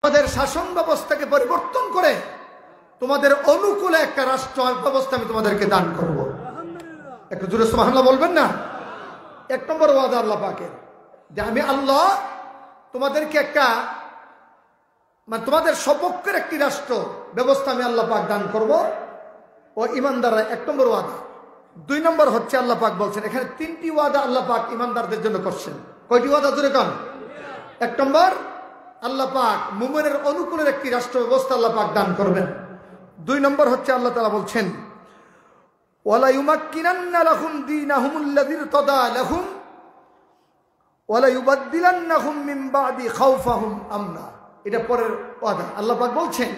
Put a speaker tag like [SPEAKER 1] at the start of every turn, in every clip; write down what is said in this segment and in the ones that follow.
[SPEAKER 1] তোমাদের শাসন ব্যবস্থাকে পরিবর্তন করে তোমাদের অনুকূলে একটা রাষ্ট্র ব্যবস্থা আমি তোমাদেরকে দান করব। একটু জোরে সুবহানাল্লাহ বলবেন না? এক নম্বর ওয়াদা আল্লাহ পাকের যে আমি আল্লাহ তোমাদেরকে একটা তোমাদের সপক্ষের একটি রাষ্ট্র ব্যবস্থা আমি আল্লাহ পাক দান করব ও ইমানদাররা। এক নম্বর ওয়াদা। দুই নম্বর হচ্ছে আল্লাহ পাক বলছেন এখানে তিনটি ওয়াদা আল্লাহ পাক ইমানদারদের জন্য করছেন। কয়টি ওয়াদা জোরে কন? এক নম্বর আল্লাহ পাক মুমিনের অনুকূলের একটি রাষ্ট্র ব্যবস্থা আল্লাহ পাক দান করবেন। দুই নম্বর হচ্ছে আল্লাহ তাআলা বলছেন ওয়ালা ইউমাক্কিনান্না লাহুম দীনাহুমুল্লাযী ইরতাদা লাহুম ওয়ালা ইউবাদদিলান্নাহুম মিন বা'দি খাউফাহুম আমনা। এটা পরের ওয়াদা। আল্লাহ পাক বলছেন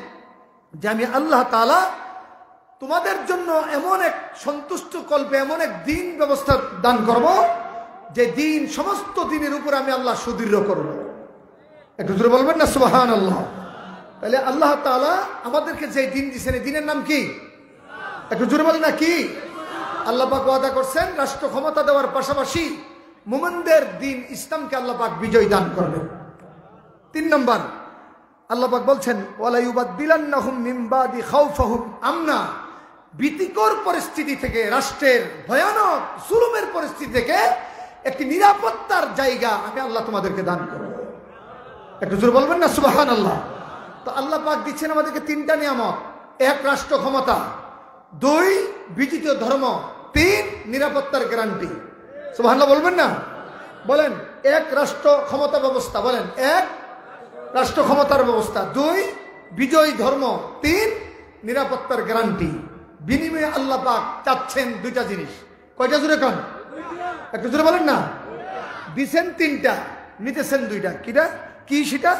[SPEAKER 1] যে আমি আল্লাহ তাআলা তোমাদের জন্য এমন এক সন্তুষ্ট কল্পে এমন এক দিন ব্যবস্থা দান করব যে দিন সমস্ত দিনের উপর আমি আল্লাহ সুদৃঢ় করব। একটু জোরে বলবেন না সুবহানাল্লাহ? তাহলে আল্লাহ তাআলা আমাদেরকে যে দিন দিয়েছেন এই দিনের নাম কি? একটু জোরে বলেন না কি? আল্লাহ পাক ওয়াদা করছেন রাষ্ট্র ক্ষমতা দেওয়ার পাশাপাশি মুমিনদের দিন ইসলামকে আল্লাহ পাক বিজয় দান করবেন। তিন নম্বর আল্লাহ পাক বলছেন ওয়ালা ইউবাদদিলান্নাহুম মিন বাদি খাউফাহুম আমনা। ভীতিকর পরিস্থিতি থেকে, রাষ্ট্রের ভয়ানক জুলুমের পরিস্থিতি থেকে একটি নিরাপত্তার জায়গা আমি আল্লাহ তোমাদেরকে দান করব। একটু জোরে বলবেন না সুবহানাল্লাহ? তো আল্লাহ পাক দিচ্ছেন আমাদেরকে তিনটা নিয়ামত। এক, রাষ্ট্র ক্ষমতা। দুই, বিজিত ধর্ম। তিন, নিরাপত্তার গ্যারান্টি। সুবহানাল্লাহ বলবেন না? বলেন এক, রাষ্ট্র ক্ষমতা ব্যবস্থা। বলেন এক, রাষ্ট্র ক্ষমতার ব্যবস্থা। দুই, বিজয়ী ধর্ম। তিন, নিরাপত্তার গ্যারান্টি। বিনিময়ে আল্লাহ পাক চাচ্ছেন দুইটা জিনিস। কয়টা জোরে কন? একটু জোরে বলেন না? দিছেন তিনটা, নিতেছেন দুইটা। কিটা কি সেটা?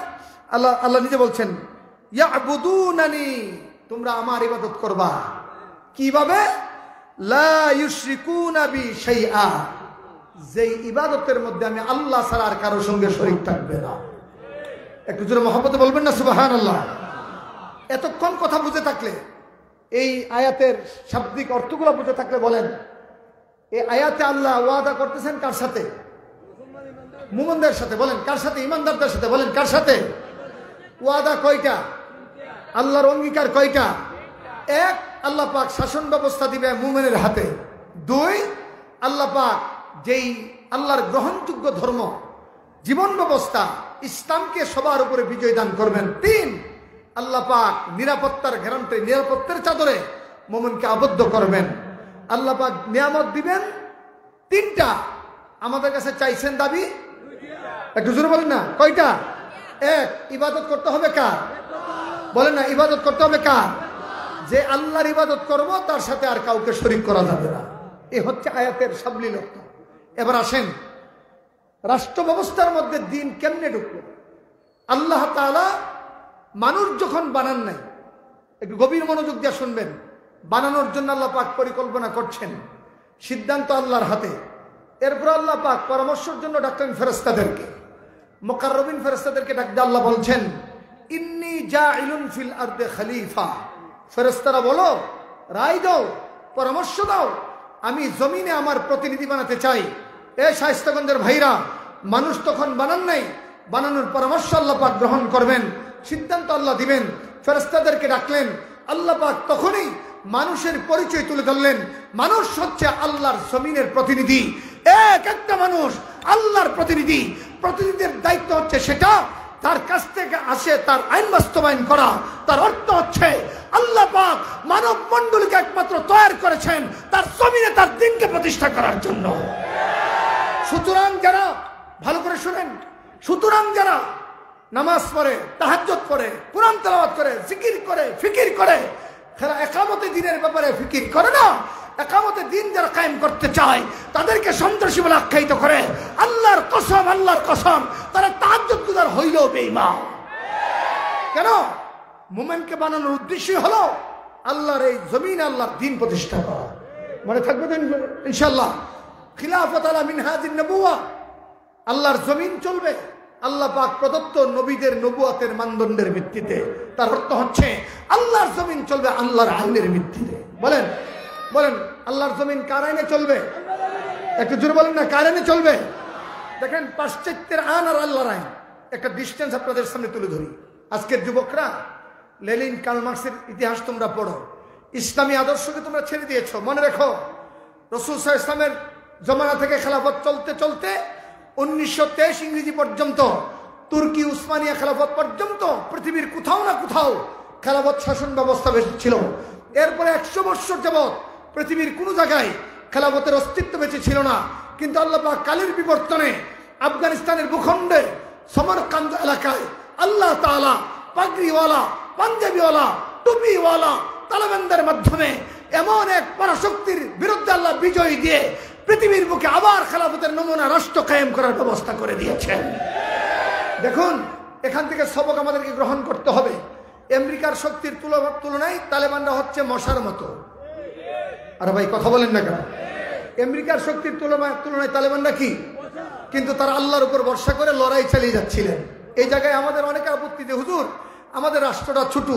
[SPEAKER 1] আল্লাহ নিজে বলছেন ইয়াবুদুনানি, তোমরা আমার ইবাদত করবা। কিভাবে? লা ইউশরিকুনা বি শাইআ, যেই ইবাদতের মধ্যে আমি আল্লাহ ছাড়া আর কারো সঙ্গে শরীক থাকবে না। একটু জোরে মহব্বতে বলবেন না সুবহানাল্লাহ? এতক্ষণ কথা বুঝে থাকলে, এই আয়াতের শাব্দিক অর্থগুলো বুঝে থাকলে বলেন এই আয়াতে আল্লাহ ওয়াদা করতেছেন কার সাথে? মুমিনদের সাথে। বলেন কার সাথে? ইমানদারদের সাথে। বলেন কার সাথে? ওয়াদা কয়টা? আল্লাহর অঙ্গীকার কয়টা? এক, আল্লাহ পাক শাসন ব্যবস্থা দিবে মুমিনের হাতে। দুই, আল্লাহ পাক যেই আল্লাহর গ্রহণযোগ্য ধর্ম জীবন ব্যবস্থা ইসলামকে সবার উপরে বিজয় দান করবেন। তিন, আল্লাহ পাক নিরাপত্তার গ্যারান্টি, নিরাপত্তার চাদরে মুমিনকে আবদ্ধ করবেন। আল্লাহ পাক নিয়ামত দিবেন তিনটা। আমাদের কাছে চাইছেন দাবি একটু জোরে বলেন না কয়টা? এক, ইবাদত করতে হবে কার? বলেন না, ইবাদত করতে হবে কার? যে আল্লাহর ইবাদত করব তার সাথে আর কাউকে শরীক করা যাবে না। এ হচ্ছে আয়াতের সাবলীল অর্থ। এবার আসেন রাষ্ট্র ব্যবস্থার মধ্যে দিন কেমনে ঢুকলো? আল্লাহ তাআলা মানুষ যখন বানান নাই, একটু গভীর মনোযোগ দিয়ে শুনবেন, বানানোর জন্য আল্লাহ পাক পরিকল্পনা করছেন, সিদ্ধান্ত আল্লাহর হাতে। এরপর আল্লাহ পাক পরামর্শের জন্য ডাকলেন ফেরেশতাদেরকে, মুকাররবিন ফেরেশতাদেরকে ডাক দিয়ে আল্লাহ বলছেন ইন্নী জাইলুন ফিল আরদি খলিফা। ফেরেশতারা বলো, রায় দাও, পরামর্শ দাও, আমি জমিনে আমার প্রতিনিধি বানাতে চাই। এ শায়েস্তাগঞ্জের ভাইরা, মানুষ তখন বানান নাই, বানানোর পরামর্শ আল্লাহ পাক গ্রহণ করবেন, সিদ্ধান্ত আল্লাহ দিবেন। ফেরেশতাদেরকে ডাকলেন, আল্লাহ পাক তখনই মানুষের পরিচয় তুলে ধরলেন। মানুষ হচ্ছে আল্লাহর জমিনের প্রতিনিধি। এক একটা মানুষ আল্লাহর প্রতিনিধি। প্রতিনিধির দায়িত্ব হচ্ছে সেটা তার কাছ থেকে আসে তার আইন বাস্তবায়ন করা। তার অর্থ হচ্ছে আল্লাহ পাক মানব মণ্ডলীকে একমাত্র তৈরি করেছেন তার জমিনে তার দিনকে প্রতিষ্ঠা করার জন্য। সুতরাং যারা, ভালো করে শুনেন, সুতরাং যারা নামাজ পড়ে, তাহাজ্জুদ পড়ে, কোরআন তেলাওয়াত করে, জিকির করে, ফিকির করে, তারা একামতে দিনের ব্যাপারে ফিকির করে না। একামতে দিন যারা কায়েম করতে চায় তাদেরকে সন্ত্রাসী বলে আখ্যায়িত করে। আল্লাহর কসম, আল্লাহর কসম, তারা তাহাজ্জুদ গুজার হইলেও বেঈমান। কেন? মুমিনকে বানানোর উদ্দেশ্য হলো আল্লাহর এই জমিনে আল্লাহর দ্বীন প্রতিষ্ঠা করা। মনে থাকবে তো ইনশাআল্লাহ? খিলাফত আলা মিনহাজিন নবুওয়া, আল্লাহর জমিন চলবে আল্লাহ পাক প্রদত্ত নবীদের নবুয়াতের মানদণ্ডের ভিত্তিতে। তার অর্থ হচ্ছে আল্লাহর জমিন চলবে আল্লাহর আইনের ভিত্তিতে। বলেন বলেন আল্লাহর জমিন কার আইনে চলবে? একটু জোরে বলেন না, কার আইনে চলবে? দেখেন পাশ্চাত্যের আইন আর আল্লাহর আইন, একটা ডিস্টেন্স আপনাদের সামনে তুলে ধরি। আজকের যুবকরা লেনিন কার্ল মার্কসের ইতিহাস তোমরা পড়ো, ইসলামী আদর্শকে তোমরা ছেড়ে দিয়েছ। মনে রেখো, রাসূল সাল্লাল্লাহু আলাইহি ওয়াসাল্লামের জমানা থেকে খেলাফত চলতে চলতে 1923 ইংরেজি পর্যন্ত, তুর্কি উসমানিয়া খেলাফত পর্যন্ত পৃথিবীর কোথাও না কোথাও খেলাফত শাসন ব্যবস্থা বেশি ছিল। এরপরে 100 বছর যাবৎ পৃথিবীর কোনো জায়গায় খেলাফতের অস্তিত্ব বেঁচে ছিল না। কিন্তু আল্লাহ পাক কালের বিবর্তনে আফগানিস্তানের ভূখণ্ডে সমরকান্দ এলাকায় আল্লাহ তাআলা পাগড়িওয়ালা, পাঞ্জাবিওয়ালা, টুপিওয়ালা তালেবানদের মাধ্যমে এমন এক পরাশক্তির বিরুদ্ধে আল্লাহ বিজয় দিয়ে পৃথিবীর বুকে আবার খেলাফতের নমুনা রাষ্ট্র কায়েম করার ব্যবস্থা করে দিয়েছেন। দেখুন, এখান থেকে সবক আমাদেরকে গ্রহণ করতে হবে। আমেরিকার শক্তির তুলনায় তালেবানরা হচ্ছে মশার মতো। আরে ভাই কথা বলেন না কেন? আমেরিকার শক্তির তুলনায় তালেবানরা কি? কিন্তু তারা আল্লাহর উপর ভরসা করে লড়াই চালিয়ে যাচ্ছিলেন। এই জায়গায় আমাদের অনেকে আপত্তি যে হুজুর আমাদের রাষ্ট্রটা ছোট,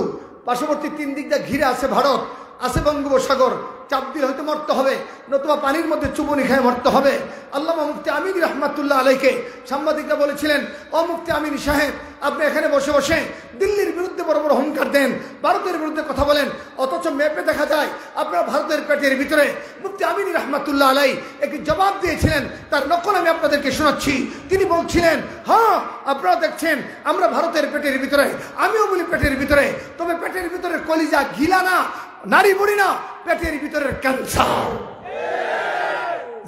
[SPEAKER 1] পার্শ্ববর্তী 3 দিক দিয়ে ঘিরে আছে ভারত, আছে বঙ্গোপসাগর, চাপ দিয়ে হয়তো মরতে হবে, নতুবা পানির মধ্যে চুবনি খেয়ে মরতে হবে। আল্লামা মুফতি আমিন রহমাতুল্লাহ আলাইকে সাংবাদিকরা বলেছিলেন, ও মুফতি আমিন সাহেব, আপনি এখানে বসে বসে দিল্লির বিরুদ্ধে বড় বড় হুঙ্কার দেন, ভারতের বিরুদ্ধে কথা বলেন, অথচ ম্যাপে দেখা যায় আপনার ভারতের পেটের ভিতরে। মুফতি আমিন রহমাতুল্লাহ আলাই একটি জবাব দিয়েছিলেন, তার নকল আমি আপনাদেরকে শোনাচ্ছি। তিনি বলছিলেন, হ্যাঁ আপনারা দেখছেন আমরা ভারতের পেটের ভিতরে, আমিও বলি পেটের ভিতরে, তবে পেটের ভিতরে কলিজা গিলা না, নারী বুড়ি না, পেটের ভিতরের ক্যান্সার।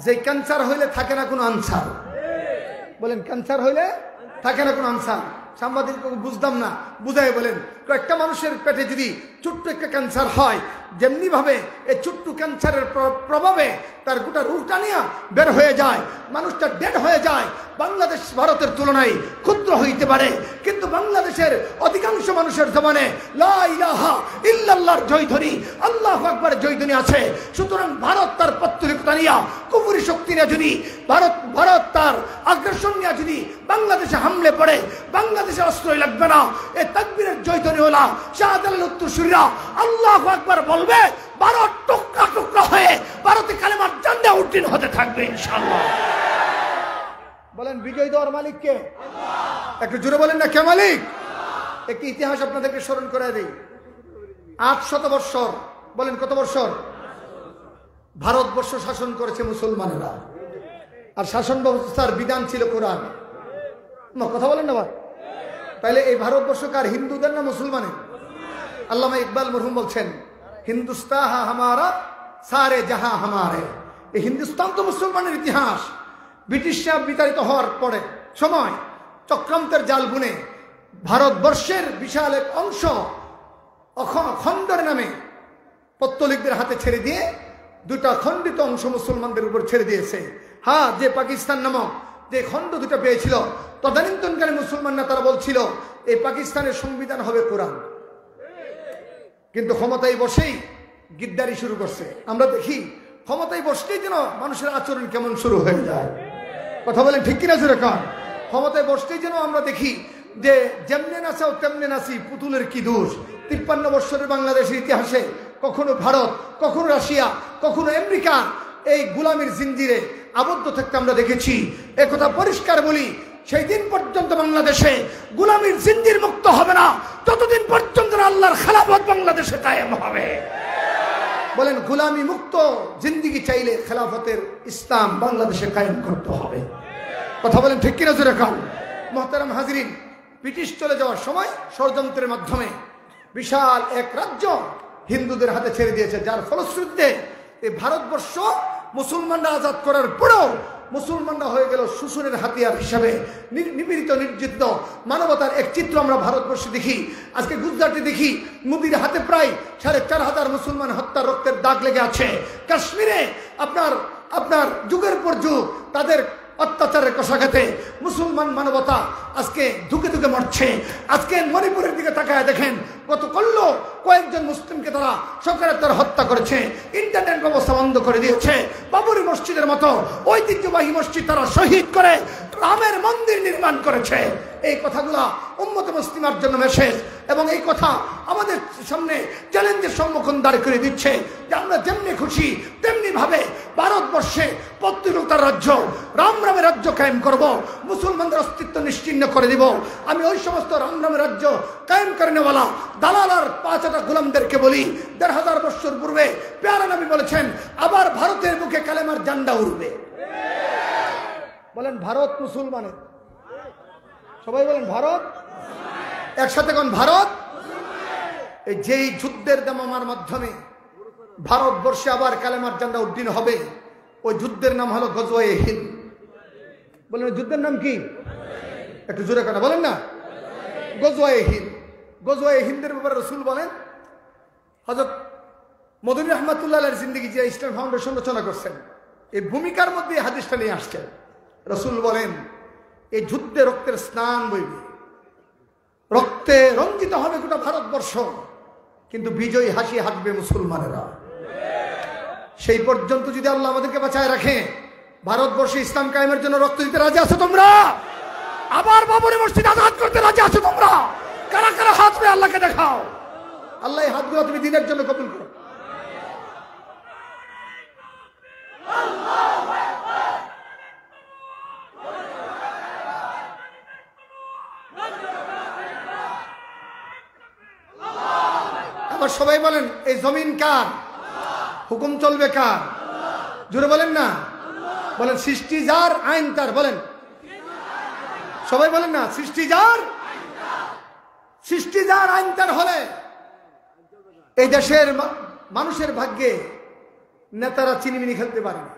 [SPEAKER 1] যে ক্যান্সার হইলে থাকে না কোনো আনসার। বলেন ক্যান্সার হইলে থাকে না কোনো আনসার। সাংবাদিক বুঝতাম না, বুঝাই বলেন, একটা মানুষের পেটে যদি ছোট্ট একটা ক্যান্সার হয়, যেমনি ভাবে এই ছোট্ট ক্যান্সারের প্রভাবে তার গোটা রুটা নিয়ে বের হয়ে যায়, মানুষটা ডেড হয়ে যায়। বাংলাদেশ ভারতের তুলনায় ক্ষুদ্র হইতে পারে, কিন্তু বাংলাদেশের অধিকাংশ মানুষের জবানে লা ইলাহা ইল্লাল্লাহর জয়ধ্বনি, আল্লাহু আকবার জয়ধ্বনি আছে। সুতরাং ভারত তার পত্তলিকতা নিয়ে, কুফরি শক্তি নিয়ে যদি ভারত তার আগ্রাসন নিয়ে যদি বাংলাদেশে হামলে পড়ে, বাংলাদেশে আশ্রয় লাগবে না। এই তাকবীরের জয়ধ্বনি হলো শাহজালাল উত্তরসূরিরা আল্লাহু আকবার বলবে, ভারত টুকরা টুকরা হয়ে ভারতে কালেমার ঝান্ডা উড্ডীন হতে থাকবে ইনশাআল্লাহ। বলেন বিজয় দেওয়ার মালিক কে? একটু জোরে বলেন না, কে মালিক? একটি ইতিহাস আপনাদেরকে স্মরণ করে দেই। 800 বৎসর, বলেন কত বৎসর ভারতবর্ষ শাসন করেছে মুসলমানেরা, আর শাসন ব্যবস্থার বিধান ছিল কোরআন। কথা বলেন না ভাই? তাইলে এই ভারতবর্ষ কার, হিন্দুদের না মুসলমানের? আল্লামা ইকবাল মরহুম বলছেন, হিন্দুস্তান হামারা সারে জাহা হামারে। এই হিন্দুস্তান তো মুসলমানের ইতিহাস। ব্রিটিশরা বিতাড়িত হওয়ার পরে সময় চক্রান্তের জাল বুনে ভারতবর্ষের বিশাল এক অংশ খণ্ডের নামে পত্তলিকদের হাতে ছেড়ে দিয়ে 2টা খণ্ডিত অংশ মুসলমানদের উপর ছেড়ে দিয়েছে। হ্যাঁ, যে পাকিস্তান নামক যে খণ্ড 2টা পেয়েছিল, তদানীন্তনকালে মুসলমানরা তারা বলছিল এই পাকিস্তানের সংবিধান হবে কোরআন। কিন্তু ক্ষমতায় বসেই গিদ্দারি শুরু করছে। আমরা দেখি ক্ষমতায় বসলেই যেন মানুষের আচরণ কেমন শুরু হয়ে যায়। কথা বলেন ঠিক কিনা জোরে কান? ক্ষমতায় বসলেই যেন আমরা দেখি যে যেমনে নাচাও তেমনে নাচি, পুতুলের কি দোষ। 53 বছরের বাংলাদেশের ইতিহাসে কখনো ভারত, কখনো রাশিয়া, কখনো আমেরিকা এই গোলামির জিঞ্জিরে আবদ্ধ থাকতে আমরা দেখেছি। একথা পরিষ্কার বলি, সেই দিন পর্যন্ত বাংলাদেশে গোলামির জিঞ্জির মুক্ত হবে না যতদিন পর্যন্ত আল্লাহর খেলাফত বাংলাদেশে কায়েম হবে। বলেন গোলামি মুক্ত জিন্দিগি চাইলে খেলাফতের ইসলাম বাংলাদেশে কায়েম করতে হবে। কথা বলেন ঠিক কিনা জোরে কান? মুহতারাম হাজরিন, ব্রিটিশ চলে যাওয়ার সময় ষড়যন্ত্রের মাধ্যমে বিশাল এক রাজ্য হিন্দুদের হাতে ছেড়ে দিয়েছে, যার ফলশ্রুতিতে এই ভারতবর্ষ মুসলমানরা আজাদ করার পরেও মুসলমানরা হয়ে গেল শোষণের হাতিয়ার হিসাবে নিপীড়িত, নির্যাতিত। মানবতার এক চিত্র আমরা ভারতবর্ষে দেখি। আজকে গুজরাটে দেখি মোদির হাতে প্রায় 4,500 মুসলমান হত্যার রক্তের দাগ লেগে আছে। কাশ্মীরে আপনার যুগের পর যুগ তাদের অত্যাচারের কষাঘাতে মুসলমান মানবতা আজকে ধুকে ধুকে মরছে। আজকে মণিপুরের দিকে তাকায় দেখেন, কত করল কয়েকজন মুসলিমকে তারা সরকারের তারা হত্যা করেছে, ইন্টারনেট ব্যবস্থা বন্ধ করে দিয়েছে, বাবরি মসজিদের মতো ঐতিহ্যবাহী মসজিদ তারা শহীদ করে রামের মন্দির নির্মাণ করেছে। এই কথাগুলা উম্মতে মুসলিমার জন্য মেসেজ, এবং এই কথা আমাদের সামনে চ্যালেঞ্জের সম্মুখীন দাঁড় করে দিচ্ছে যে আমরা যেমনি খুশি তেমনি ভাবে ভারতবর্ষে পত্রিকতার রাজ্য রামের রাজ্য কায়েম করব, মুসলমানদের অস্তিত্ব নিশ্চিহ্ন করে দিব। আমি ওই সমস্ত রামের রাজ্য কায়েম করেনেওয়ালা দালাল আর 5টা গোলামদেরকে বলি, 1500 বছর পূর্বে প্যারা নবী বলেছেন আবার ভারতের বুকে কালেমার ঝান্ডা উড়বে। বলেন ভারত মুসলমানের, সবাই বলেন ভারত, একসাথে কোন ভারত। এই যেই যুদ্ধের দামামার মাধ্যমে ভারতবর্ষে আবার কালেমার ঝান্ডা উড্ডীন হবে, ওই যুদ্ধের নাম হলো গজওয়ায়ে হিন্দ। বলেন যুদ্ধের নাম কি? একটু জোরে কথা বলেন না। গজওয়ায়ে হিন্দ। গজওয়ায়ে হিন্দের ব্যাপারে রাসূল বলেন, হযরত মদনী রহমাতুল্লাহর জিন্দেগি যে ইসলাম ফাউন্ডেশন রচনা করছেন, এই ভূমিকার মধ্যে এই হাদিসটা নিয়ে আসছেন। রাসূল বলেন এই যুদ্ধে রক্তের স্নান বইবে, রক্তে রঞ্জিত হবে গোটা ভারতবর্ষ, কিন্তু বিজয়ী হাসি হাসবে মুসলমানেরা। সেই পর্যন্ত যদি আল্লাহ আমাদেরকে বাঁচায় রাখে, ভারতবর্ষে ইসলাম কায়েমের জন্য রক্ত দিতে রাজি আছো তোমরা? আবার বাবরি মসজিদ আজাদ করতে রাজি আছো তোমরা? কারা কারা হাত ধরে আল্লাহকে দেখাও। আল্লাহ এই হাতগুলো তুমি দিনের জন্য কবুল করো। আবার সবাই বলেন এই জমিন কার? হুকুম চলবে কার? জোরে বলেন না। বলেন সৃষ্টি যার, আইন তার। বলেন সবাই বলেন না, সৃষ্টি যার, সৃষ্টি যার, আইন তার হলে এই দেশের মানুষের ভাগ্যে নেতারা চিনিমিনি খেলতে পারে না,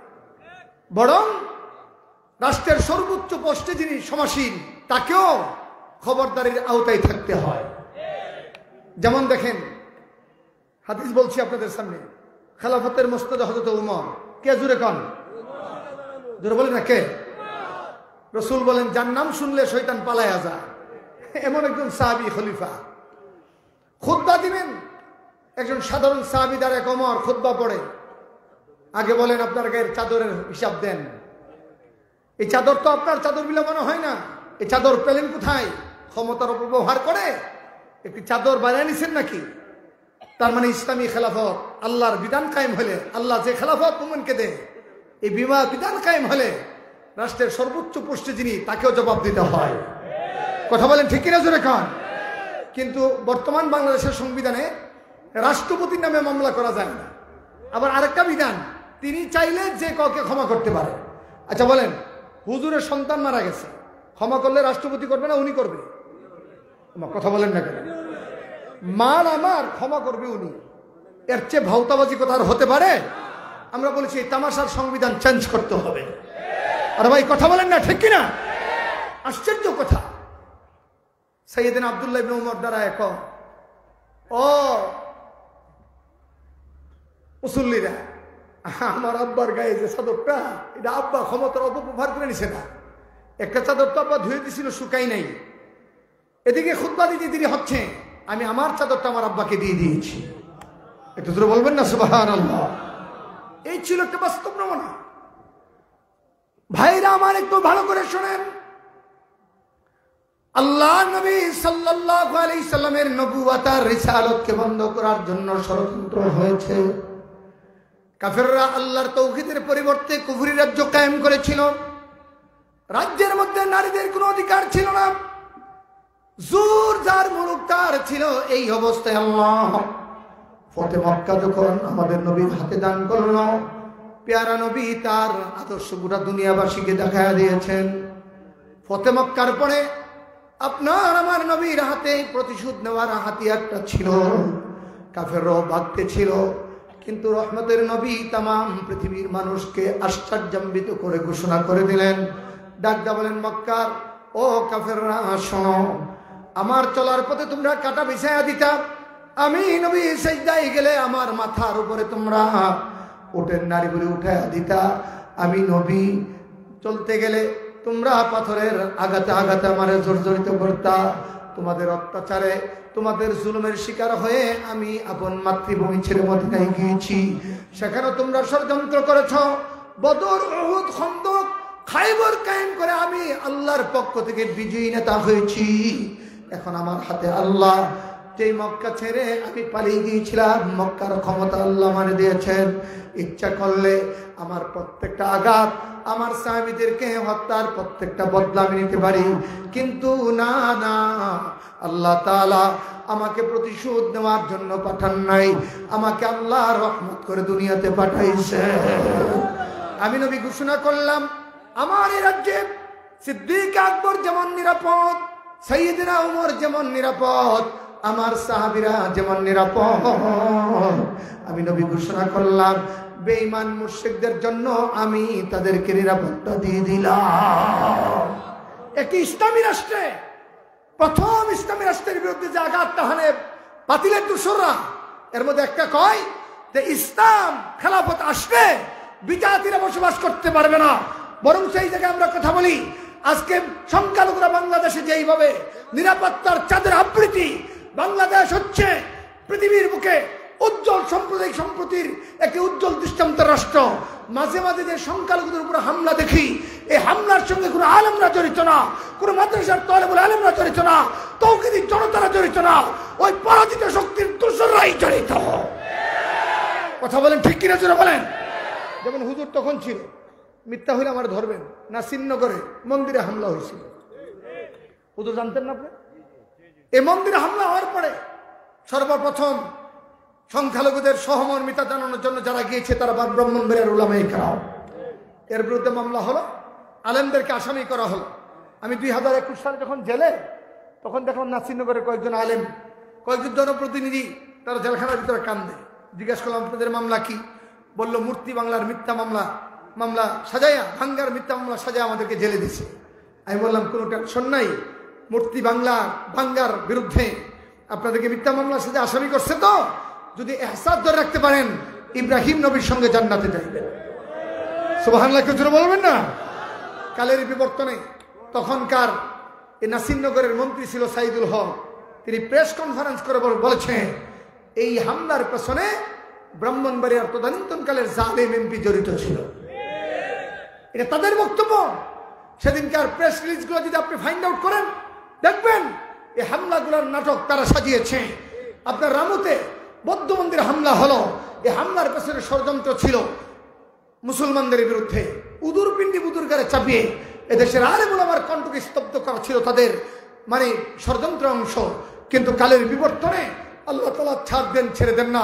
[SPEAKER 1] বরং রাষ্ট্রের সর্বোচ্চ পোস্টে যিনি সমাসীন তাকেও খবরদারির আওতায় থাকতে হয়। যেমন দেখেন, হাদিস বলছি আপনাদের সামনে, খেলাফতের মুস্তাদ হযরত উমর। কে? জোরে কন, জোরে বলেন না কে? রাসূল বলেন যার নাম শুনলে শয়তান পালায়া যায়, এমন একজন সাহাবী খলিফা। খুতবা দিবেন, একজন সাধারণ সাহাবী দ্বারা ওমর খুতবা পড়ে। আগে বলেন আপনার গায়ের চাদরের হিসাব দেন। এই চাদর তো আপনার চাদর বলে মনে হয় না। এই চাদর পেলেন কোথায়? ক্ষমতার অপব্যবহার করে একটি চাদর বানিয়ে নিছেন নাকি? তার মানে ইসলামী খেলাফত, আল্লাহর বিধান কায়েম হলে, আল্লাহ যে খেলাফত মুমিনকে দেয়, এই বিধান কায়েম হলে রাষ্ট্রের সর্বোচ্চ পোস্টে যিনি, তাকেও জবাব দিতে হয়। কথা বলেন ঠিক কিনা জোরে খান। কিন্তু বর্তমান বাংলাদেশের সংবিধানে রাষ্ট্রপতির নামে মামলা করা যায় না। আবার আরেকটা বিধান, তিনি চাইলে যে কাউকে ক্ষমা করতে পারে। আচ্ছা বলেন, হুজুরের সন্তান মারা গেছে, ক্ষমা করলে রাষ্ট্রপতি করবে না উনি করবে? কথা বলেন না কেন? মার আমার, ক্ষমা করবে উনি। এর চেয়ে ভাউতাবাজি কথা আর হতে পারে? আমরা বলেছি এই তামাশার সংবিধান চেঞ্জ করতে হবে। আর ভাই কথা বলেন না ঠিক কিনা? আশ্চর্য কথা। সাইয়েদনা আব্দুল্লাহ ইবনে উমর দ্বারা এক ও মুসল্লিরা, আমার আব্বার গায়ে যে চাদরটা, এটা আব্বা ক্ষমতার অপব্যবহার করে নিছে না। একটা চাদর তো আব্বা ধুয়ে দিছিল, শুকাই নাই। এদিকে খুতবা দিতে দেরি হচ্ছে, আমি আমার চাদরটা আমার আব্বাকে দিয়ে দিয়েছি। একটু জোরে বলবেন না সুবহানাল্লাহ। এই ছিল একটা বাস্তব নমুনা। ভাইরা আমার একটু ভালো করে শোনেন, আল্লাহ নবী সাল্লাল্লাহু আলাইহি সাল্লামের নবুয়ত আর রিসালাতকে বন্ধ করার জন্য ষড়যন্ত্র হয়েছে। কাফেররা আল্লাহর তৌহিদের পরিবর্তে কুফরি রাজ্য কায়েম করেছিল। রাজ্যের মধ্যে নারীদের কোনো অধিকার ছিল না, জোর যার মুলুক তার ছিল। এই অবস্থায় আল্লাহ ফতে মক্কা যখন আমাদের নবীর হাতে দান করল, পেয়ারা নবী তার আদর্শ গোটা দুনিয়াবাসীকে দেখায়া দিয়েছেন। ফতে মক্কার পরে আপনার আমার নবীর হাতে প্রতিশোধ নেওয়ার হাতিয়ারটা ছিল। কাফেররাও ভাবতে ছিল, কিন্তু রহমতের নবী তামাম পৃথিবীর মানুষকে আশ্চর্যান্বিত করে ঘোষণা করে দিলেন, ডাকদা বলেন মক্কার ও কাফেররা শোনো, আমার চলার পথে তোমরা কাটা বিছায়া দিতা, আমি নবী সিজদায় গেলে আমার মাথার উপরে তোমরা উটের নাড়িগুলি উঠায়া দিতা, আমি নবী চলতে গেলে তোমরা পাথরের আঘাতে আঘাতে আমারে জর্জরিত করতা। তোমাদের অত্যাচারে, তোমাদের জুলুমের শিকার হয়ে আমি আপন মাতৃভূমি ছেড়ে মদিনায় গিয়েছি, সেখানে তোমরা ষড়যন্ত্র করেছ। বদর, উহুদ, খন্দক, খায়বর কায়েম করে আমি আল্লাহর পক্ষ থেকে বিজয়ী নেতা হয়েছি। এখন আমার হাতে আল্লাহ যেই মক্কা ছেড়ে আমি পালিয়ে গিয়েছিলাম, মক্কার ক্ষমতা আল্লাহ মানে দিয়েছেন। ইচ্ছা করলে আমার প্রত্যেকটা আঘাত, আমার সাহাবীদেরকে হত্যার প্রত্যেকটা বদলা আমি নিতে পারি, কিন্তু না না, আল্লাহ তাআলা আমাকে প্রতিশোধ নেওয়ার জন্য পাঠান নাই, আমাকে আল্লাহ রহমত করে দুনিয়াতে পাঠাইছে। আমি নবী ঘোষণা করলাম, আমার এই রাজ্যে সিদ্দিক আকবর যেমন নিরাপদ, সাইয়েদনা ওমর যেমন নিরাপদ, আমার সাহাবীরা যেমন নিরাপদ, আমি নবী ঘোষণা করলাম বেঈমান মুশরিকদের জন্য আমি তাদেরকে নিরাপত্তা দিয়ে দিলাম। একটি ইসলামী রাষ্ট্রে, প্রথম ইসলামী রাষ্ট্রের বিরুদ্ধে যে আঘাতটা হানে বাতিলের দোসররা, এর মধ্যে একটা কয় যে ইসলাম খেলাফত আসলে বিজাতিরা বসবাস করতে পারবে না। বরং সেই জায়গায় আমরা কথা বলি, আজকে সংখ্যালঘুরা বাংলাদেশে যেইভাবে নিরাপত্তার চাঁদের আবৃত্তি, বাংলাদেশ হচ্ছে পৃথিবীর বুকে উজ্জ্বল সাম্প্রদায়িক সম্প্রতির একটি উজ্জ্বল দৃষ্টান্ত রাষ্ট্র। মাঝে মাঝে যে সংখ্যালঘুদের উপর হামলা দেখি, এই হামলার সঙ্গে কোনো আলেমরা জড়িত না, কোনো মাদ্রাসার তালেবুল আলেমরা জড়িত না, তৌহিদি জনতারা জড়িত না, ওই পরাজিত শক্তির দোসররাই জড়িত। কথা বলেন ঠিক কিনা জোরে বলেন। যেমন হুজুর তখন ছিল, মিথ্যা হইলে আমার ধরবেন না, শ্রীনগরে মন্দিরে হামলা হয়েছিল, হুজুর জানতেন না আপনি? এই মন্দিরে হামলা হওয়ার পরে সর্বপ্রথম সংখ্যালঘুদের সহমর্মিতা জানানোর জন্য যারা গিয়েছে তারা ব্রাহ্মণবাড়িয়ার উলামায়ে কেরাম, এর বিরুদ্ধে মামলা হলো, আলেমদেরকে আসামি করা হলো। আমি 2021 সালে যখন জেলে, তখন দেখলাম নাসিরনগরের কয়েকজন আলেম, কয়েকজন জনপ্রতিনিধি তারা জেলখানার ভিতরে কান্দে। জিজ্ঞাসা করলাম আপনাদের মামলা কি? বললো মূর্তি বাংলার মিথ্যা মামলা সাজাইয়া, ভাঙ্গার মিথ্যা মামলা সাজায় আমাদেরকে জেলে দিছে। আমি বললাম কোনো টেনশন নাই, মূর্তি ভাঙ্গার বিরুদ্ধে আপনাদেরকে মিথ্যা মামলা সাজা আসামি করছে, তো যদি এহসাস ধরে রাখতে পারেন ইব্রাহিম নবীর সঙ্গে জান্নাতে যাইবেন। সুবহানাল্লাহ কেউ জোরে বলবেন না? কালের বিবর্তনে তখনকার এই নাসিরনগরের মন্ত্রী ছিল সাইদুল হক, তিনি প্রেস কনফারেন্স করে বলেছেন এই হামলার পেছনে ব্রাহ্মণবাড়িয়ার তদানীন্তনকালের জালেম এমপি জড়িত ছিল। এটা তাদের বক্তব্য। সেদিনকার প্রেস রিলিজগুলো যদি আপনি ফাইন্ড আউট করেন, দেখবেন এই হামলাগুলোর নাটক তারা সাজিয়েছে। আপনার রামুতে বৌদ্ধ মন্দিরে হামলা হলো, এই হামলার পেছনে ষড়যন্ত্র ছিল মুসলমানদের বিরুদ্ধে, উদুরপিণ্ডি বুদুরগারে চাপিয়ে এদেশের আলেম ওলামার কণ্ঠকে স্তব্ধ করা ছিল তাদের মানে ষড়যন্ত্র অংশ। কিন্তু কালের বিবর্তনে আল্লাহ তাআলা ছাড় দেন, ছেড়ে দেন না।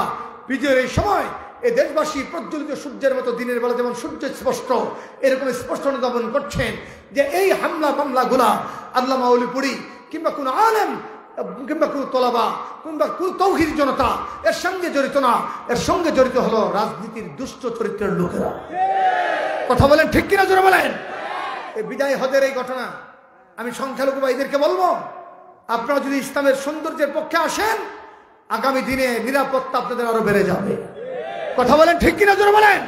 [SPEAKER 1] বিজয়ের এই সময় এই দেশবাসী প্রজ্বলিত সূর্যের মতো দিনের বেলা যেমন সূর্য স্পষ্ট, এরকম স্পষ্ট অনুধাবন করছেন যে এই মামলাগুলা আল্লামা ওলিপুরি কিংবা কোনো আলেম কিংবা কোনো তোলাবা কিংবা কোনো তৌহিদি জনতা এর সঙ্গে জড়িত না, এর সঙ্গে জড়িত হলো রাজনীতির দুষ্ট চরিত্রের লোকেরা। কথা বলেন ঠিক কিনা জোরে বলেন। এই বিদায় হজের এই ঘটনা আমি সংখ্যালঘু ভাইদেরকে বলবো, আপনারা যদি ইসলামের সৌন্দর্যের পক্ষে আসেন, আগামী দিনে নিরাপত্তা আপনাদের আরো বেড়ে যাবে। কথা বলেন ঠিক কিনা জোরে বলেন।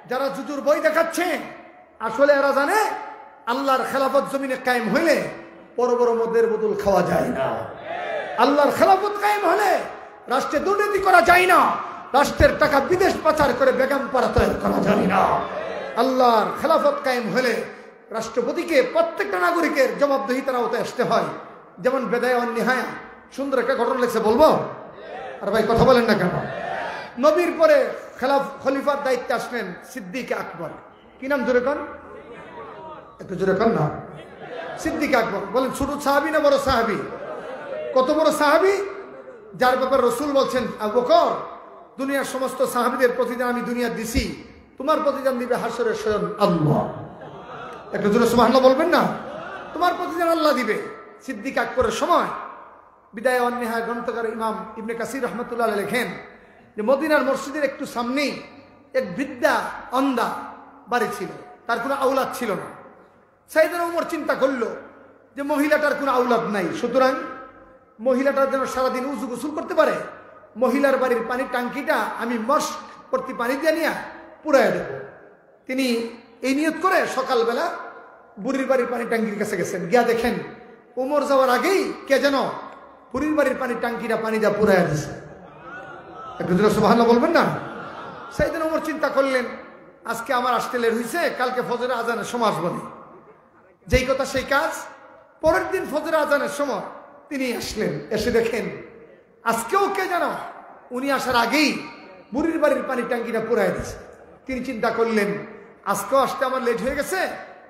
[SPEAKER 1] যারা জুজুর বই দেখাচ্ছে, আসলে এরা জানে আল্লাহর খেলাফত জমিনে কায়েম হইলে বড় বড় মদের বোতল খাওয়া যায় না। আল্লাহর খেলাফত কায়েম হলে রাষ্ট্রে দুর্নীতি করা যায় না, রাষ্ট্রের টাকা বিদেশ পাচার করে বেগম পাড়া তৈরি করা যায় না। আল্লাহর খেলাফত কায়েম হলে রাষ্ট্রপতিকে প্রত্যেকটা নাগরিকের জবাবদিহিতার আওতায় আসতে হয়। যেমন বেদায়া ওয়ান নিহায়া সুন্দর একটা ঘটনা লেগেছে, বলবো? আর ভাই কথা বলেন না কেন? নবীর পরে খলিফার দায়িত্বে আসলেন সিদ্দিক আকবর। কি নাম জোরে কন? একটু জোরে কন না। সিদ্দিক আকবর। বলেন ছোট সাহাবি না বড় সাহাবি? কত বড় সাহাবি, যার ব্যাপারে রাসূল বলছেন আবু বকর, দুনিয়ার সমস্ত সাহাবীদের প্রতিদান আমি দুনিয়া দিছি, তোমার প্রতিদান দিবে হাসরের স্বয়ং আল্লাহ। একটু জোরে সুবহানাল্লাহ বলবেন না? তোমার প্রতিদান আল্লাহ দিবে। সিদ্দিক আকবরের সময় বিদায় ওয়ান নিহায়া গ্রন্থকার ইমাম ইবনে কাসির রাহমাতুল্লাহ আলাইহি লেখেন যে মদিনার মসজিদের একটু সামনেই এক বৃদ্ধা অন্ধা বাড়ি ছিল, তার কোনো আওলাদ ছিল না। সাইয়েদনা ওমর চিন্তা করলো যে মহিলাটার কোনো আওলাদ নাই, সুতরাং মহিলাটার যেন সারাদিন উজু গোসল করতে পারে, মহিলার বাড়ির পানির টাঙ্কিটা আমি মস্ক প্রতি পানি দিয়ে নিয়ে পুরাই দেব। তিনি এই নিয়ত করে সকালবেলা বুড়ির বাড়ির পানির টাঙ্কির কাছে গেছেন। গিয়া দেখেন ওমর যাওয়ার আগেই কে যেন বুড়ির বাড়ির পানির টাঙ্কিটা পানি দিয়ে পুরাই দিছে। একটু সুবহানাল্লাহ বলবেন না? সাইয়েদনা ওমর চিন্তা করলেন আজকে আমার আসতে লেট হয়েছে, কালকে ফজরের আজানের সময় আসবো না। যেই কথা সেই কাজ। পরের দিন ফজরের আজানের সময় তিনি আসলেন, এসে দেখেন আজকেও কে জানো উনি আসার আগেই বুড়ির বাড়ির পানির ট্যাঙ্কিটা পুরাই দিয়েছে। তিনি চিন্তা করলেন আজকেও আসতে আমার লেট হয়ে গেছে,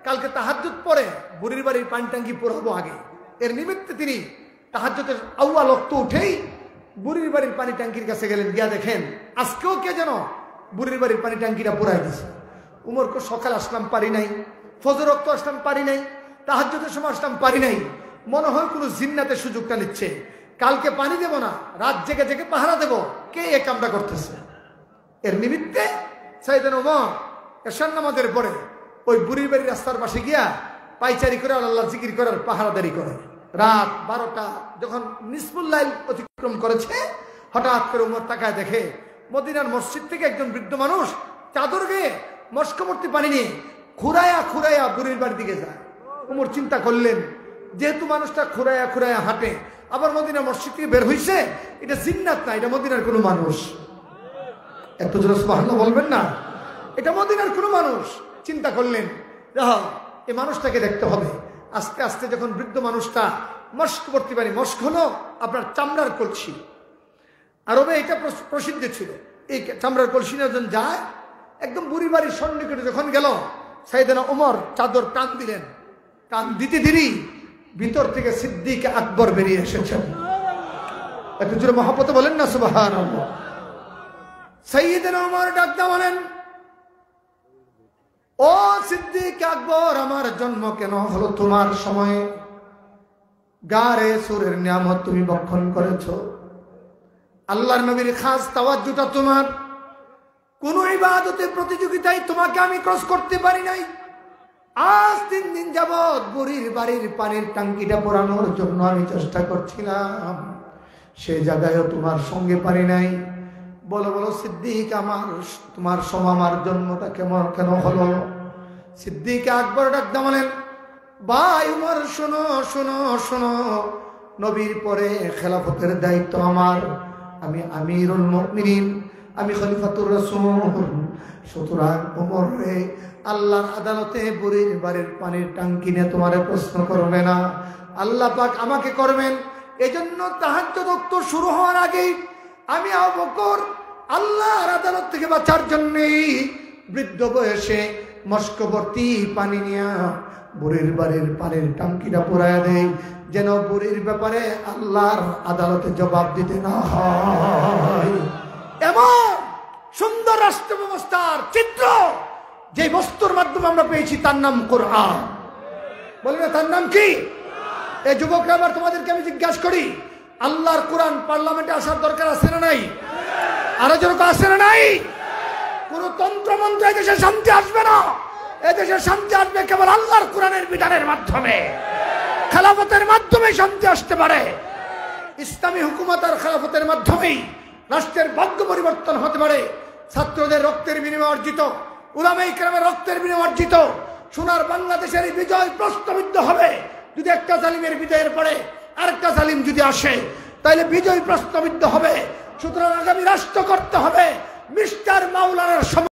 [SPEAKER 1] কালকে তাহাজ্জুদ পরে বুড়ির বাড়ির পানি ট্যাঙ্কি পুরাবো আগে। এর নিমিত্তে তিনি তাহাজ্জুদের আউয়াল ওয়াক্ত উঠেই বুড়ির বাড়ির পানি ট্যাঙ্কির কাছে গেলেন। গিয়া দেখেন আজকেও কে যেন বুড়ির বাড়ির পানি ট্যাঙ্কিটা পুরাই দিছে। উমরকে সকাল আসলাম পারি নাই, ফজর ওয়াক্ত আসলাম পারি নাই, তাহাজ্জুদের সময় আসলাম পারি নাই। মনে হয় কোনো জিন্নাতের সুযোগটা নিচ্ছে, কালকে পানি দেব না, রাত জেগে জেগে পাহারা দেব। কে এ কামটা করতেছে? এর নিমিত্তে সাইয়েদনা ওমর এশার নামাজের পরে ওই বুড়ির বাড়ির রাস্তার পাশে গিয়া পাইচারি করে আল্লাহ জিকির করার পাহারাদারি করে। রাত 12টা যখন নিসফুল লাইল অতিক্রম করেছে, হঠাৎ করে ওমর তাকায় দেখে মদিনার মসজিদ থেকে একজন বৃদ্ধ মানুষ চাদর গেয়ে মস্কবর্তী পানি নিয়ে খুঁড়াইয়া খুঁড়াইয়া বুড়ির বাড়ির দিকে যায়। ওমর চিন্তা করলেন যেহেতু মানুষটা খুঁড়াইয়া খুঁড়াইয়া হাঁটে, আবার মদিনা মসজিদ থেকে বের হইছে, এটা জিন্নাত না, এটা মদিনার কোনো মানুষ। এত জোরে সুবহানাল্লাহ বলবেন না? এটা মদিনার কোনো মানুষ। চিন্তা করলেন এই মানুষটাকে দেখতে হবে। আস্তে আস্তে যখন বৃদ্ধ মানুষটা মস্কবর্তী পানি, মস্ক হলো আপনার চামড়ার কলসি, আরবে এটা প্রসিদ্ধ ছিল। এই চামড়ার কলসি নিয়ে যখন যায়, একদম বুড়ি বাড়ির সন্নিকটে যখন গেল, সাইয়েদনা ওমর চাদর টান দিলেন। টান দিতে দেরি ভিতর থেকে সিদ্দিক আকবর বেরিয়ে এসেছেন। একটু জোরে মহব্বতে বলেন না সুবহানাল্লাহ। সাইয়েদনা ওমর ডাক দিয়ে বলেন, ও সিদ্দিক আকবর, আমার জন্ম কেন হলো তোমার সময়ে? গারে সুরের নিয়ামত তুমি ভক্ষণ করেছো, আল্লাহর নবীর খাস তাওয়াজ্জুটা তোমার, কোন ইবাদতে প্রতিযোগিতায় তোমাকে আমি ক্রস করতে পারি নাই। আজ 3 দিন যাবৎ বুড়ির বাড়ির পানির ট্যাঙ্কিটা পোড়ানোর জন্য আমি চেষ্টা করছিলাম, সেই জায়গায়ও তোমার সঙ্গে পারি নাই। বলো বলো সিদ্দিক, তোমার সময় আমার জন্মটা কেন হলো? সিদ্দিক আকবর ডাক দিয়ে বলেন, ভাই উমর শোনো শোনো শোনো, নবীর পরে খেলাফতের দায়িত্ব আমার, আমি আমিরুল মুমিনিন, আমি খলিফাতুর রাসূল। সুতরাং ওমর রে, আল্লাহর আদালতে বুড়ির বাড়ির পানির ট্যাঙ্কি নিয়ে তোমারে প্রশ্ন করবে না, আল্লাহ পাক আমাকে করবেন। এজন্য তাহাজ্জুদ ওয়াক্ত শুরু হওয়ার আগেই আমি আবু বকর আল্লাহর আদালত থেকে বাঁচার জন্য বৃদ্ধ বয়সে মস্কবর্তী পানি নিয়ে বুড়ির বাড়ির পানির ট্যাঙ্কিটা পুরাইয়া দেয়, যেন বুড়ির ব্যাপারে আল্লাহর আদালতে জবাব দিতে না হয়। এমন সুন্দর রাষ্ট্র ব্যবস্থার চিত্র যে বস্তুর মাধ্যমে আমরা পেয়েছি, তার নাম কোরআন। বলি না তার নাম কি? এই যুবকরা, আবার তোমাদেরকে আমি জিজ্ঞাসা করি, আল্লাহর কোরআন পার্লামেন্টে আসার দরকার আছে না নাই? আরো যেন আছে না নাই? কোন তন্ত্রমন্ত্র এদেশে শান্তি আসবে না। এদেশে শান্তি আসবে কেবল আল্লাহর কোরআনের বিধানের মাধ্যমে, খেলাফতের মাধ্যমে শান্তি আসতে পারে। ইসলামী হুকুমত আর খেলাফতের মাধ্যমেই রাষ্ট্রের ভাগ্য পরিবর্তন হতে পারে। ছাত্রদের রক্তের বিনিময়ে অর্জিত, উলামায়ে কেরামের রক্তের বিনিময়ে অর্জিত সোনার বাংলাদেশের বিজয় প্রশ্নবিদ্ধ হবে যদি একটা জালিমের বিজয়ের পরে আরেকটা জালিম যদি আসে, তাহলে বিজয় প্রশ্নবিদ্ধ হবে। সুতরাং আগামী রাষ্ট্র করতে হবে মিস্টার মাওলানার